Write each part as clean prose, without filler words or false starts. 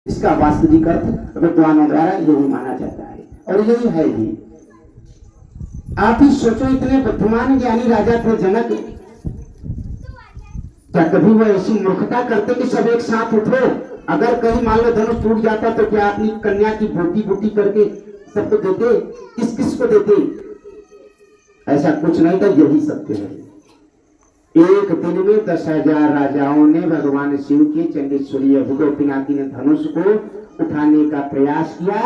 इसका वास्तविक अर्थ विद्वानों द्वारा यही माना जाता है और यही है भी। आप ही सोचो, इतने बुद्धिमान ज्ञानी राजा थे जनक, क्या कभी वो ऐसी मूर्खता करते कि सब एक साथ उठो? अगर कहीं मान लो धनुष टूट जाता तो क्या अपनी कन्या की बूटी बूटी करके सबको देते? किस किस को देते? ऐसा कुछ नहीं था, यही सत्य है। एक दिन में 10,000 राजाओं ने भगवान शिव की चंडेश्वरी भगवती ने धनुष को उठाने का प्रयास किया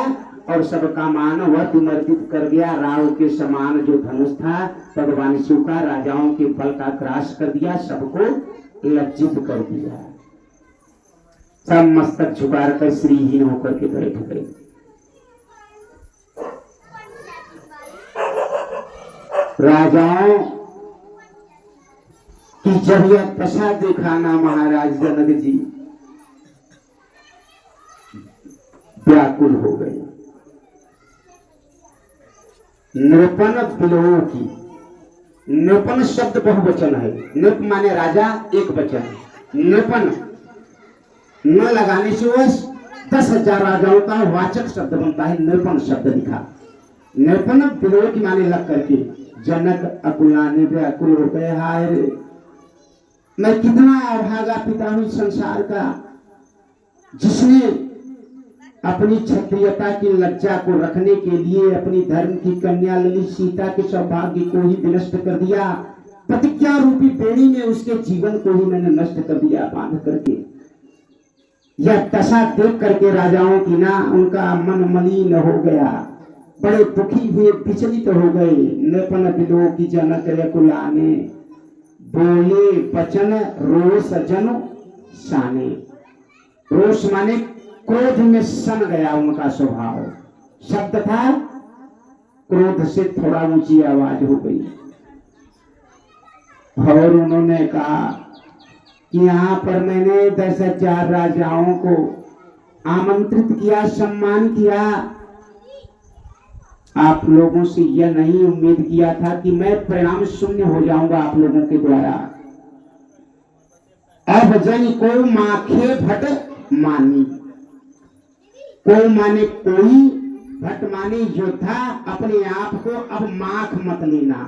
और सबका मान वह विमर्दित कर गया। राव के समान जो धनुष था भगवान शिव का, राजाओं के बल का ग्रास कर दिया, सबको लज्जित कर दिया। सब मस्तक झुकाकर श्रीहीन होकर के बैठ गए। राजाओं कि जब यह दशा देखा ना महाराज जनक जी व्याकुल हो गए। नृपन बिलों की, नृपन शब्द बहुवचन है। नृप माने राजा, एक वचन। नृपन न लगाने से वह 10,000 राजाओं का वाचक शब्द बनता है। नृपन शब्द लिखा। नृपन बिलों की माने लग करके जनक अकुलाने व्याकुल हो गए। हाय रे, मैं कितना अभागा पिता हूं संसार का, जिसने अपनी क्षत्रियता की लज्जा को रखने के लिए अपनी धर्म की कन्या ललित सीता के सौभाग्य को ही विनष्ट कर दिया। प्रतिज्ञा रूपी बेड़ी में उसके जीवन को ही मैंने नष्ट कर दिया बांध करके। यह दशा देख करके राजाओं की ना उनका मन मलिन हो गया, बड़े दुखी हुए, विचलित हो गए। नृपन बिलो की जनक अकुलाने बोले वचन रोष जन साने। रोष माने क्रोध में सन गया उनका स्वभाव। शब्द था, क्रोध से थोड़ा ऊंची आवाज हो गई और उन्होंने कहा कि यहाँ पर मैंने 10,000 राजाओं को आमंत्रित किया, सम्मान किया। आप लोगों से यह नहीं उम्मीद किया था कि मैं परिणाम शून्य हो जाऊंगा आप लोगों के द्वारा। अब जन को माखे भट मानी। को माने कोई, भट माने योद्धा। अपने आप को अब माख मत लेना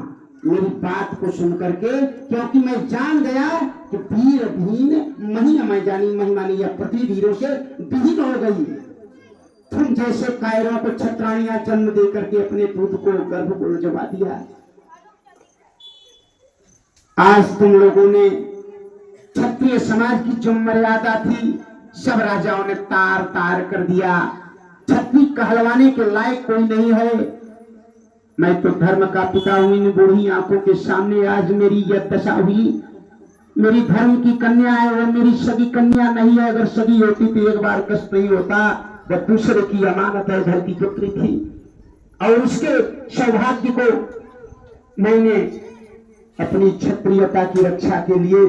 मेरी बात को सुन करके, क्योंकि मैं जान गया कि वीर भीन मही मैं जानी महिमानी या पृथ्वी वीरों से विहीन हो गई। तुम जैसे कायरों को छत्राणियां जन्म दे करके अपने दूध को गर्भ को लजवा दिया। आज तुम लोगों ने क्षत्रिय समाज की जो मर्यादा थी सब राजाओं ने तार तार कर दिया। क्षत्रिय कहलवाने के लायक कोई नहीं है। मैं तो धर्म का पिता हूं। इन बूढ़ी आंखों के सामने आज मेरी यह दशा हुई। मेरी धर्म की कन्या है, वो मेरी सगी कन्या नहीं है। अगर सगी होती तो एक बार कष्ट नहीं होता। वह दूसरे की अमानत है, धरती पुत्री थी और उसके सौभाग्य को मैंने अपनी क्षत्रियता की रक्षा के लिए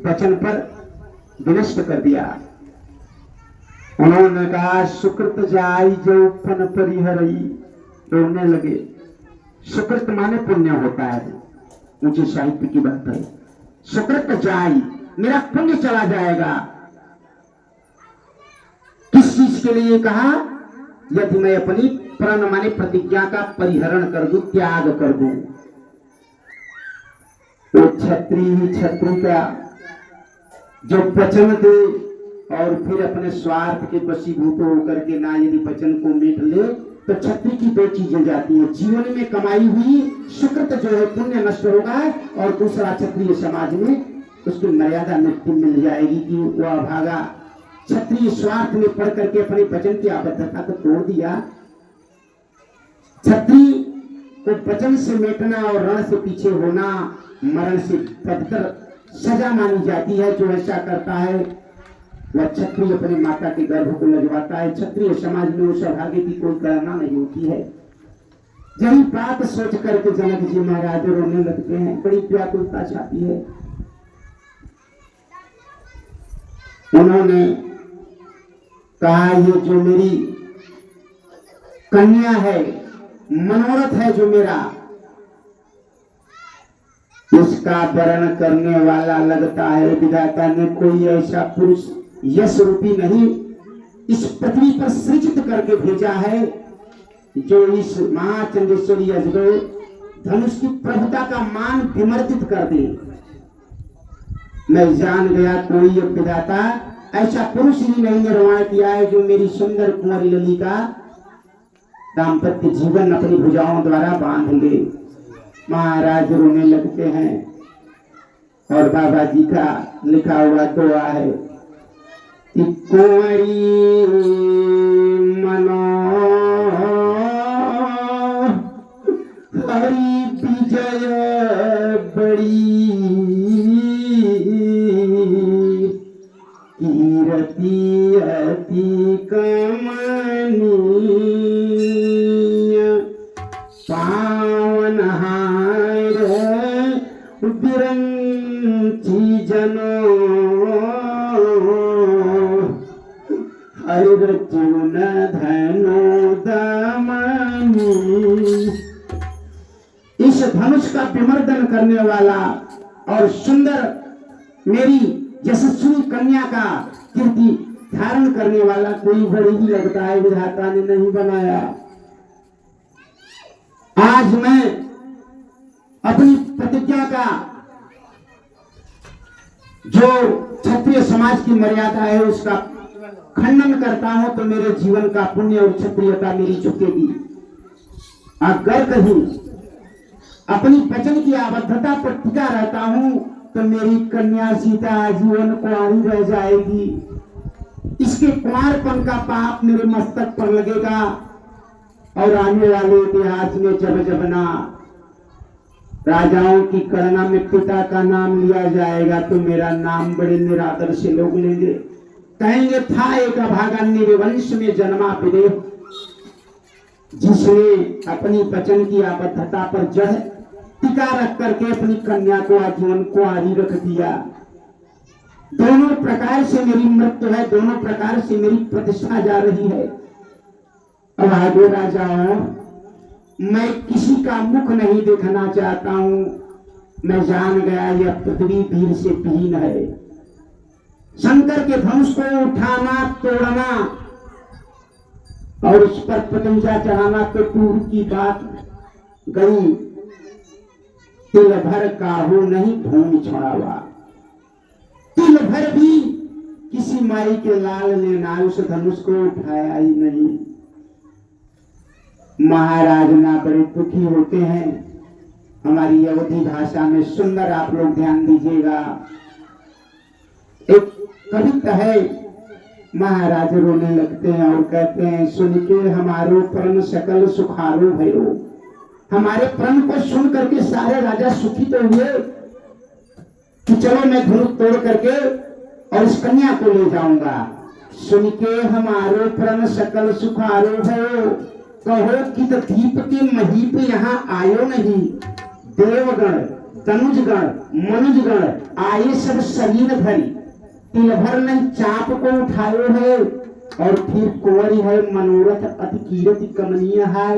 वचन पर विनष्ट कर दिया। उन्होंने कहा सुकृत जाई जो फन परिहरई। रोने लगे। सुकृत माने पुण्य होता है, ऊंचे साहित्य की बात है। सुकृत जाई, मेरा पुण्य चला जाएगा। किस चीज के लिए कहा? यदि मैं अपनी प्रण माने प्रतिज्ञा का परिहरण कर दूं, त्याग कर दूं। तो छत्री का जो वचन दे और फिर अपने स्वार्थ के वशीभूत होकर के ना यदि वचन को मीट ले तो छत्री की दो चीजें जाती है। जीवन में कमाई हुई सुकृत जो है पुण्य नष्ट होगा और दूसरा क्षत्रिय समाज में उसकी मर्यादा मिल जाएगी कि वह भागा क्षत्रिय स्वार्थ में पढ़ करके अपने वचन की आबद्धता को तोड़ दिया। क्षत्रिय को वचन से मेटना और रण से पीछे होना मरण से बदतर सजा मानी जाती है। जो ऐसा करता है वह क्षत्रिय अपने माता के गर्भ को लजवाता है। क्षत्रिय समाज में उस सौभाग्य की कोई गणना नहीं होती है। यही बात सोच करके जनक जी महाराज रोने लगते हैं। बड़ी व्याकुलता छाती है। उन्होंने कहा ये जो मेरी कन्या है, मनोरथ है जो मेरा, इसका वर्ण करने वाला लगता है विधाता ने कोई ऐसा पुरुष यश रूपी नहीं इस पृथ्वी पर सृजित करके भेजा है, जो इस महाचंडेश्वरी अजगर धनुष की प्रभुता का मान विमर्दित कर दे। मैं जान गया कोई विधाता ऐसा पुरुष ही नहीं निर्माण किया है जो मेरी सुंदर कुंवरी ललिता दाम्पत्य जीवन अपनी भुजाओं द्वारा बांध ले। महाराज रोने लगते हैं और बाबा जी का लिखा हुआ दुआ है कि कुंवरी मनो हरि विजय बड़ी कीरति अति कमनीय पावन हार विरंची जनो हर चून धनो दमनी। इस धनुष का विमर्दन करने वाला और सुंदर मेरी यशस्वी कन्या का कीर्ति धारण करने वाला कोई बड़ी ही लगता है विधाता ने नहीं बनाया। आज मैं अपनी प्रतिज्ञा का जो क्षत्रिय समाज की मर्यादा है उसका खंडन करता हूं तो मेरे जीवन का पुण्य और क्षत्रियता मेरी चुकेगी। अगर कहीं अपनी वचन की आबद्धता पर टिका रहता हूं तो मेरी कन्या सीता आजीवन कुंवारी रह जाएगी। इसके कुमारपन का पाप मेरे मस्तक पर लगेगा और आने वाले इतिहास में जब जब ना राजाओं की गणना में पिता का नाम लिया जाएगा तो मेरा नाम बड़े निरादर से लोग लेंगे, कहेंगे था एक अभागा निर्वंश में जन्मा विदेह जिसने अपनी वचन की आबद्धता पर जड़ टिका रख करके अपनी कन्या को आजीवन कुंवारी रख दिया। दोनों प्रकार से मेरी मृत्यु है, दोनों प्रकार से मेरी प्रतिष्ठा जा रही है। अब आगे राजाओं, मैं किसी का मुख नहीं देखना चाहता हूं। मैं जान गया यह पृथ्वी वीर से विहीन है। शंकर के धनुष को उठाना तोड़ना और उस पर पतंजा चढ़ाना तो दूर की बात गई, तिल भर काहू नहीं भूमि छोड़ावा। तिल भर भी किसी माई के लाल ने ना उस धनुष को उठाया ही नहीं। महाराज ना बड़े दुखी होते हैं। हमारी अवधी भाषा में सुंदर आप लोग ध्यान दीजिएगा, एक कविता है। महाराज रोने लगते हैं और कहते हैं सुन के हमारो प्रण सकल सुखारो भयो। हमारे प्रण को सुन करके सारे राजा सुखी तो हुए कि चलो मैं धनुष तोड़ करके और इस कन्या को ले जाऊंगा। सुन के हमारो प्रण सकल सुखारो भयो, कहो कि तो दीप के महीप यहाँ आयो नहीं। देवगण तनुजगण मनुजगण आये सब शरीर भरी, तिल भर नहीं चाप को उठायो है। और फिर कुंवरी है मनोरथ अति कीरति कमनीय है।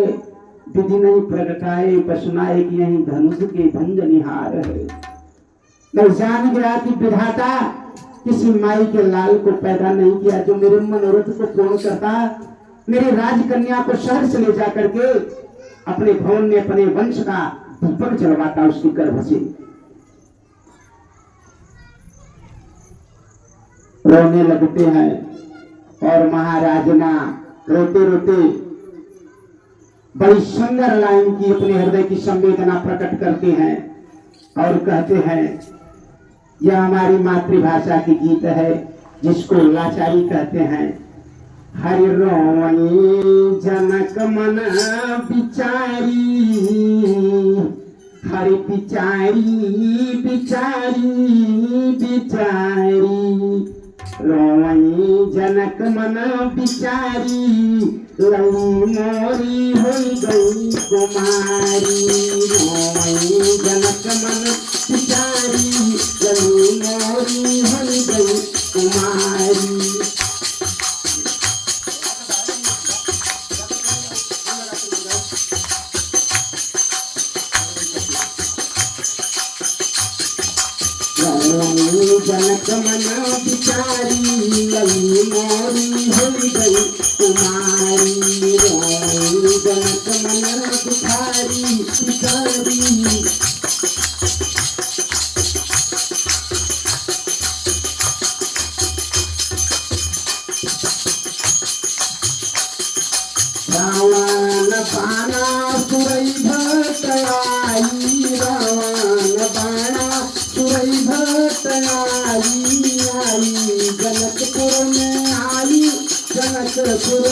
विधि नहीं प्रगटाए पसुनाए कि यही धनुष के भंग निहार है। मैं जान गया कि विधाता किसी माई के लाल को पैदा नहीं किया जो मेरे मनोरथ को पूर्ण करता, मेरे राजकन्या को शहर से ले जाकर के अपने भवन में अपने वंश का दीपक जलवाता उसके गर्भ से। रोने लगते हैं और महाराज ना रोते रोते बड़ी सुंदर लाइन की अपने हृदय की संवेदना प्रकट करते हैं और कहते हैं, यह हमारी मातृभाषा की गीत है जिसको लाचारी कहते हैं। हरि रोवनी जनक मन बिचारी, हरि बिचारी बिचारी बिचारी। रोवनी जनक मन बिचारी, लली मोरी हो गई कुमारी। रोवनी जनक मन बिचारी, लली मोरी हो गई कुमारी। जनक मन बिचारी लई मोरी हो गई कुमारी रोई जनक मन बिचारी बिचारी। रावण बाणा सुरई भटयाई रावण बाणा सुरई भटयाई आई जनकपुर में आई जनकपुर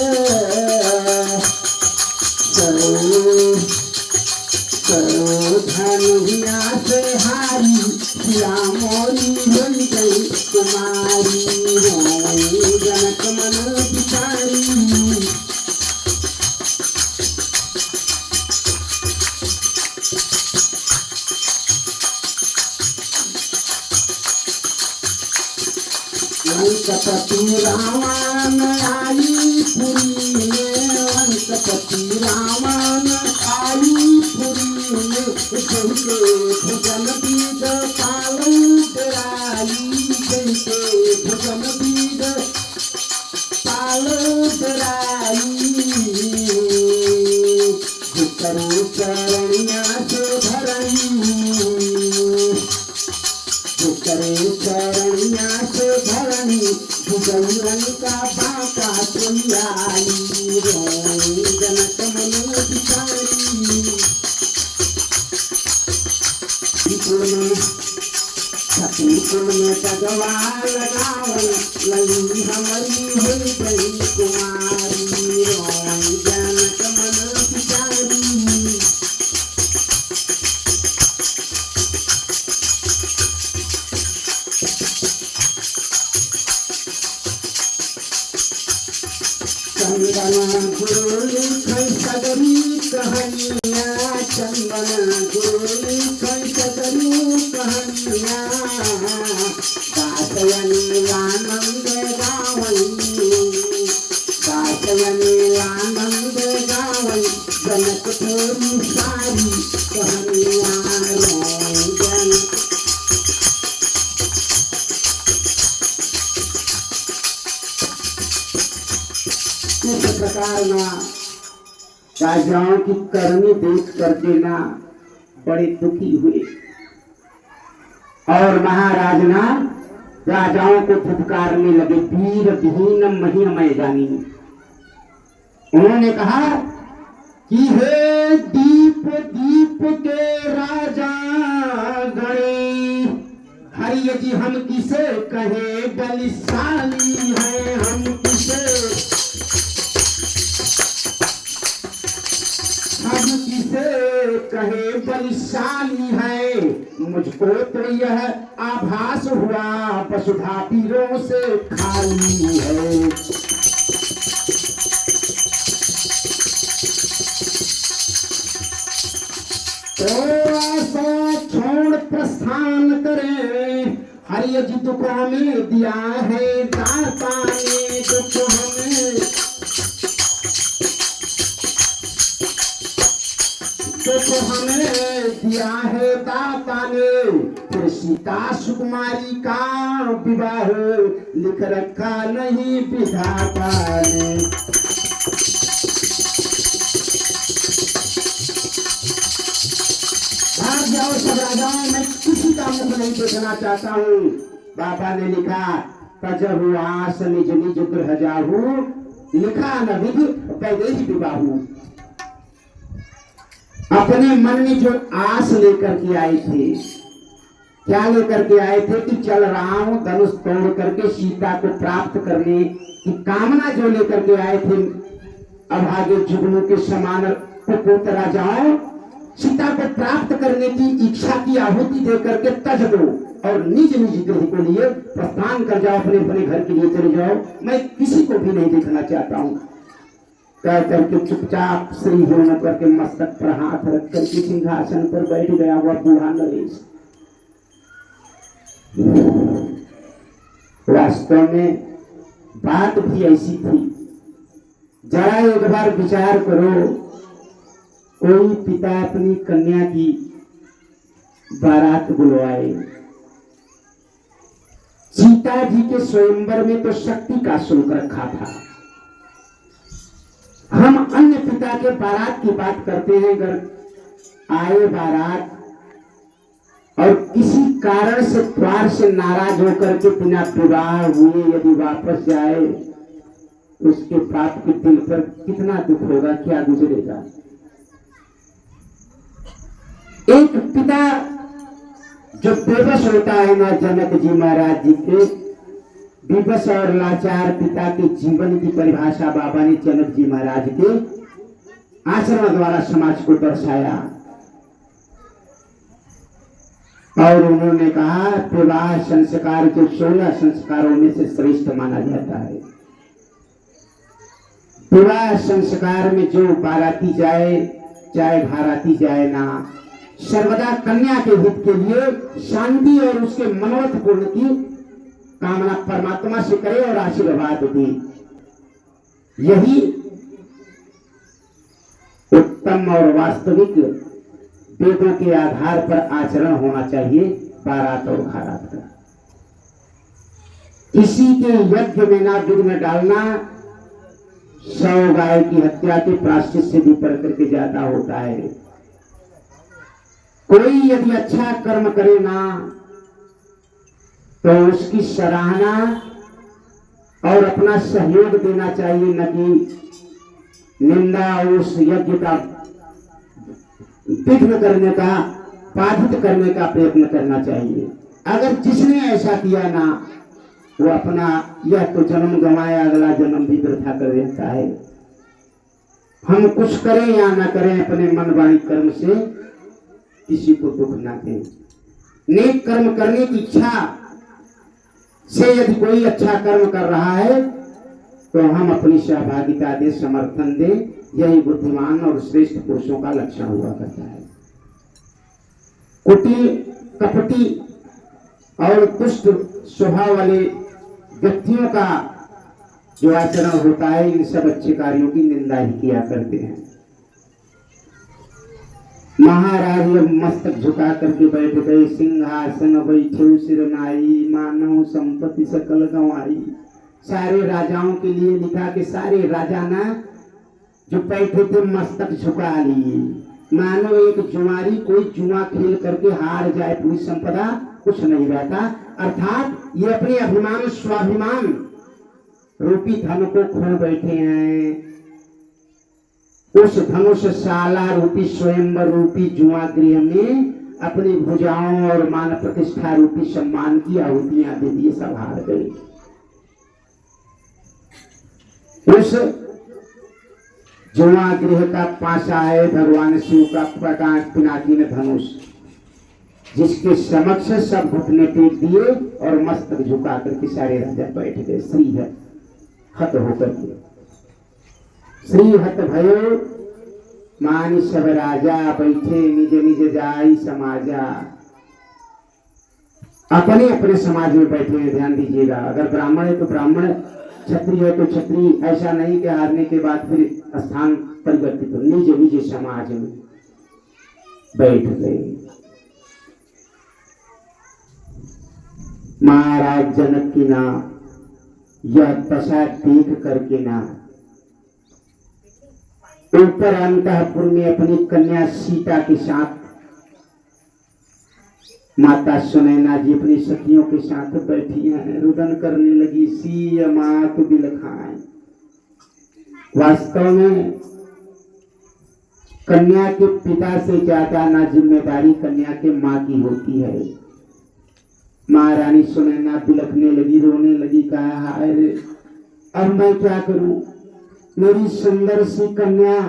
करो धनुया से हारी सिया मोरी बन गई कुमारी रोई जनक मन बिचारी। वंशपति रावण आई पुरी में वंशपति रावण आई पुरी में जैसे भुजन बीज पालू डराई जैसे भुजन बीज पालू डराई करो चरणिया से धरणी करे चरणिया से धरणी भुजंगन का बाका तुलाई रोई जनक मन बिचारी। छत्तीसगढ़ में तगवा लगावन लली हमारी हो गई कुमारी रोई जनक मन बिचारी। चंदन गुरु लिखै सगरी कहानियाँ चंदन गुरु लिखै सगरी कहानियाँ दासयनी आनंद गावई दासयनी आनंद गावई जनकपुरी सारी कहानियाँ रोई जनक। इस प्रकार ना राजाओं की करनी देख करके ना बड़े दुखी हुए और महाराज ना राजाओं को फुफकारने लगे वीर विहीन महीन मैदानी। उन्होंने कहा कि हे दीप दीप के राजा गणे हरिय जी हम किसे कहे बलिशाली है हम किसे कहे बलिशाली है। मुझको तो यह आभास हुआ वसुधा वीरों से खाली है। तो छोड़ प्रस्थान करें हरिय जी दुख हमें दिया है दाता ने दुख हमें तो हमें दिया है दाता ने। फिर सीता सुकुमारी का विवाह लिख रखा नहीं विधाता ने। भाग जाओ सब राजाओं, मैं किसी का मुख नहीं देखना चाहता हूँ। बाबा ने लिखा तजहु आस निज निज गृह जाहू लिखा न विधि वैदेही विवाहू। अपने मन में जो आस लेकर के आए थे, क्या लेकर के आए थे कि चल रहा हूं धनुष तोड़ करके सीता को प्राप्त करने की कामना जो लेकर के आए थे। अभागे जुगनू के समान कुपोत राजाओं सीता को प्राप्त करने की इच्छा की आहुति दे करके तज दो और निज निज गृह को लिए प्रस्थान कर जाओ, अपने अपने घर के लिए चले जाओ, मैं किसी को भी नहीं देखना चाहता हूँ। कह करके चुपचाप श्री होने करके मस्तक पर हाथ रख करके सिंहासन पर बैठ गया हुआ बूढ़ा नरेश। वास्तव में बात भी ऐसी थी। जरा एक बार विचार करो, कोई पिता अपनी कन्या की बारात बुलवाए सीता जी के स्वयंवर में तो शक्ति का शुल्क रखा था। हम अन्य पिता के बारात की बात करते हैं। अगर आए बारात और किसी कारण से द्वार से नाराज होकर के बिना विवाह हुए यदि वापस जाए, उसके बाप के दिल पर कितना दुख होगा, क्या गुजरेगा। एक पिता जो बेबस होता है ना, जनक जी महाराज जी के विवश और लाचार पिता के जीवन की परिभाषा बाबा ने जनक जी महाराज के आचरण द्वारा समाज को दर्शाया। और उन्होंने कहा विवाह संस्कार जो 16 संस्कारों में से श्रेष्ठ माना जाता है। विवाह संस्कार में जो बाराती जाए चाहे घराती जाए ना, सर्वदा कन्या के हित के लिए शांति और उसके मनोरथ पूर्ण की कामना परमात्मा से करे और आशीर्वाद दे। यही उत्तम और वास्तविक वेदों के आधार पर आचरण होना चाहिए बारात और घरात का। किसी के यज्ञ में ना विघ्न डालना 100 गाय की हत्या के प्रायश्चित से भी पर करके ज्यादा होता है। कोई यदि अच्छा कर्म करे ना तो उसकी सराहना और अपना सहयोग देना चाहिए, न कि निंदा और उस यज्ञ का विघ्न करने का, बाधित करने का प्रयत्न करना चाहिए। अगर जिसने ऐसा किया ना, वो अपना यह तो जन्म गंवाया, अगला जन्म भी वृथा कर देता है। हम कुछ करें या ना करें, अपने मन वाणी कर्म से किसी को दुख ना दें। नेक कर्म करने की इच्छा से यदि कोई अच्छा कर्म कर रहा है तो हम अपनी सहभागिता दें, समर्थन दें। यही बुद्धिमान और श्रेष्ठ पुरुषों का लक्षण हुआ करता है। कुटिल, कपटी और दुष्ट स्वभाव वाले व्यक्तियों का जो आचरण होता है, इन सब अच्छे कार्यों की निंदा ही किया करते हैं। महाराज मस्तक झुका करके बैठ गए, सिंहासन बैठे सिर नाई, मानव संपत्ति सकल गंवाई। सारे राजाओं के लिए लिखा कि सारे राजा ना जो बैठे थे मस्तक झुका लिए, मानो एक जुआरी कोई जुआ खेल करके हार जाए, पूरी संपदा कुछ नहीं रहता। अर्थात ये अपने अभिमान स्वाभिमान रूपी धन को खो बैठे हैं। उस धनुषशाला रूपी स्वयंवर रूपी जुआ गृह में अपनी भुजाओं और मान प्रतिष्ठा रूपी सम्मान की आहुतियां दे दिए, सब हार गए। उस जुआ गृह का पाशा है भगवान शिव का प्रकाश पिनाकिन धनुष, जिसके समक्ष सब घुटने टेक दिए और मस्तक झुका करके सारे राजा बैठ गए। श्री हत होकर के श्री हत भयो मानी सब राजा, बैठे निज निज जाई समाजा। अपने अपने समाज में बैठे हैं, ध्यान दीजिएगा। अगर ब्राह्मण है तो ब्राह्मण, क्षत्रिय है तो क्षत्रिय, ऐसा नहीं कि हारने के बाद फिर स्थान परिवर्तित हो, निज निज समाज में बैठ गए। महाराज जनक की ना यह दशा देख करके ना ऊपर अंतःपुर में अपनी कन्या सीता के साथ माता सुनैना जी अपनी सखियों के साथ बैठी हैं, रुदन करने लगी। सी मात बिलखाएं। वास्तव में कन्या के पिता से ज्यादा ना जिम्मेदारी कन्या के माँ की होती है। महारानी सुनैना बिलखने लगी, रोने लगी, कहा हाय रे, अब मैं क्या करूं। मेरी सुंदर सी कन्या,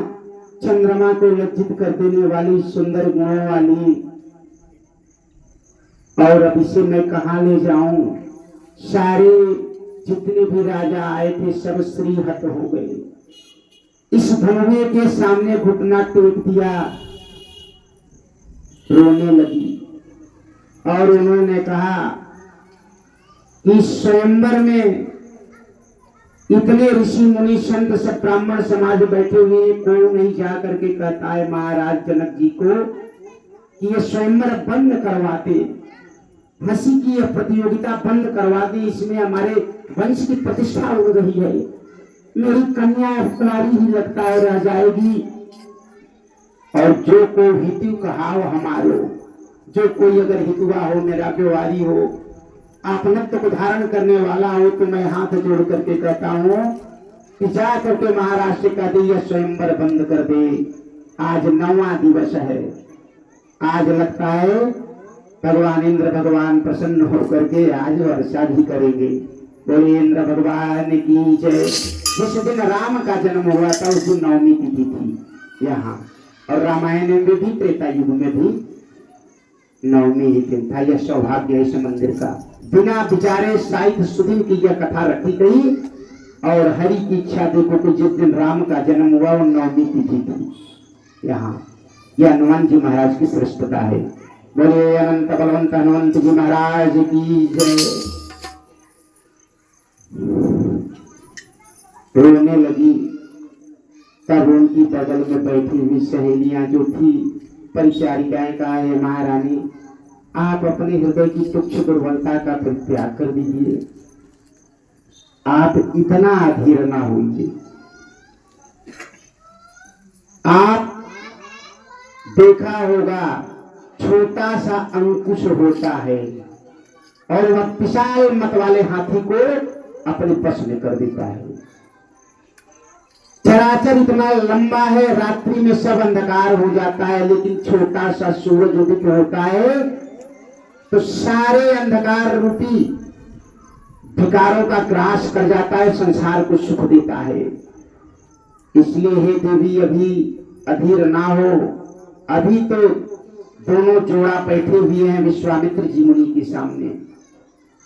चंद्रमा को लज्जित कर देने वाली, सुंदर गुणों वाली, और अब इसे मैं कहाँ ले जाऊं। सारे जितने भी राजा आए थे सब श्रीहत हो गए। इस धनुए के सामने घुटना टेक दिया, रोने लगी। और उन्होंने कहा कि स्वयंवर में इतने ऋषि मुनि संत सब ब्राह्मण समाज बैठे हुए, कोई नहीं जा करके कहता है महाराज जनक जी को कि ये स्वयंवर बंद करवाते। हंसी की यह प्रतियोगिता बंद करवा दी, इसमें हमारे वंश की प्रतिष्ठा उड़ रही है। मेरी कन्या कुमारी ही लगता है रह जाएगी। और जो को हितु कहाव हमारो, जो कोई अगर हितुआ हो, मेरा व्यवहारी हो, आपनत्व को धारण करने वाला हो, तो मैं हाथ जोड़ करके कहता हूँ कि जा करके महाराष्ट्र का दिया स्वयंवर बंद कर दे। आज 9वां दिवस है। आज लगता है भगवान इंद्र भगवान प्रसन्न होकर के आज वर्षा भी करेंगे। बोले इंद्र भगवान की जय। जिस दिन राम का जन्म हुआ था उस दिन 9वीं तिथि थी यहाँ, और रामायण में भी त्रेता युग में भी 9वीं ही दिन था। यह सौभाग्य है इस मंदिर का। बिना विचारे साहित्य सुदिन की यह कथा रखी गई, और हरि की इच्छा देखो कि जिस दिन राम का जन्म हुआ वो 9वीं तिथि थी यहाँ। यह हनुमान जी महाराज की श्रेष्ठता है। बोले अनंत बलवंत हनुमंत जी महाराज की जय। रोने लगी, तब उनकी बगल में बैठी हुई सहेलियां जो थी, परिचारिकाएं, कहा है महारानी आप अपने हृदय की तुच्छ दुर्बलता का परित्याग कर दीजिए, आप इतना अधीर ना होइए। आप देखा होगा छोटा सा अंकुश होता है और वह विशाल मत वाले हाथी को अपने बस में कर देता है। चराचर इतना लंबा है, रात्रि में सब अंधकार हो जाता है, लेकिन छोटा सा सूरज उदित होता है तो सारे अंधकार रूपी विकारों का ग्रास कर जाता है, संसार को सुख देता है। इसलिए हे देवी अभी अधीर ना हो। अभी तो दोनों जोड़ा बैठे हुए हैं विश्वामित्र जी मुनि के सामने,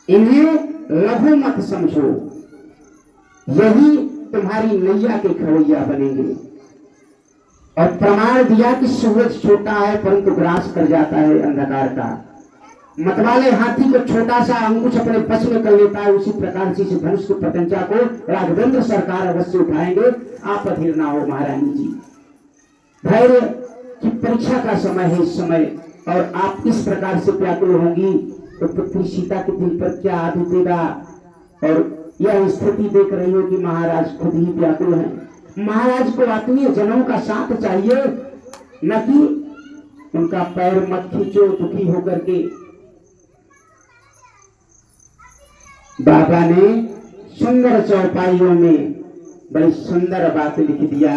इन्हें लघु मत समझो, यही तुम्हारी नैया के खवैया बनेंगे। और प्रमाण दिया कि सूरज छोटा है परंतु ग्रास कर जाता है अंधकार का। मतवाले हाथी को छोटा सा अंकुश अपने बस में कर लेता है, उसी प्रकार से इस धनुष की प्रत्यंचा को राघवेंद्र सरकार अवश्य उठाएंगे। आप अधीर ना हो महारानी जी। धैर्य की परीक्षा का समय है इस समय, और आप इस प्रकार से व्याकुल होंगी तो पुत्री सीता के दिल पर क्या आ बीतेगा। और यह स्थिति देख रही हो कि महाराज खुद ही व्याकुल हैं। महाराज को आत्मीय जनों का साथ चाहिए, न कि उनका पैर मत खींचो दुखी होकर के। बाबा ने सुंदर चौपाइयों में बड़ी सुंदर बात लिख दिया,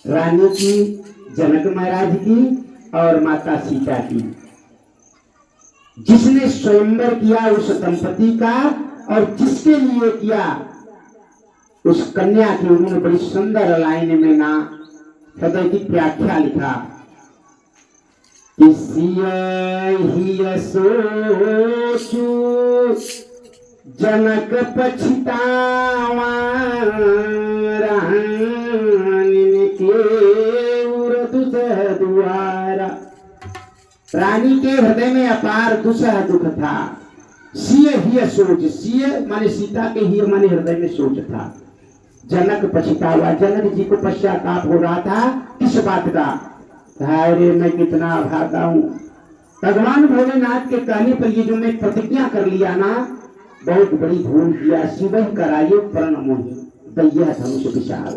रानी की, जनक महाराज की और माता सीता की। जिसने स्वयंवर किया उस दंपति का, और जिसके लिए किया उस कन्या की, उन्होंने बड़ी सुंदर लाइन में ना हृदय की व्याख्या लिखा कि सिया सोचू जनक पछतावा रानी के दुसह दुआरा। रानी के हृदय में अपार दुसह दुख था। सिय ही सोच, सिय माने सीता के ही माने हृदय में सोच था। जनक पछतावा, जनक जी को पश्चाताप हो रहा था किस बात का। अरे मैं कितना भागा हूं, भगवान भोलेनाथ के कहने पर ये जो मैं प्रतिज्ञा कर लिया ना, बहुत बड़ी भूल किया। शिव कराइए प्रण मोहि दैया धनुष विशाल।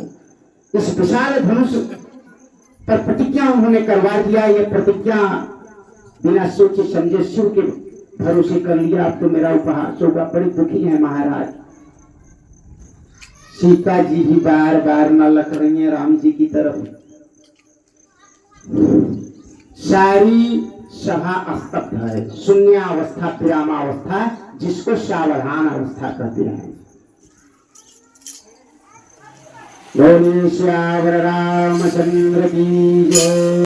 इस विशाल धनुष पर प्रतिज्ञा उन्होंने करवा दिया। ये प्रतिज्ञा बिना सोचे समझे शिव के भरोसे कर लिया। अब तो मेरा उपहास होगा। बड़ी दुखी है महाराज। सीता जी भी बार बार न लख रही है राम जी की तरफ। सारी सभा स्तब्ध है, शून्यावस्था, विरामावस्था, जिसको सावधान अवस्था कहते हैं। बोले श्यावर रामचंद्र की जय।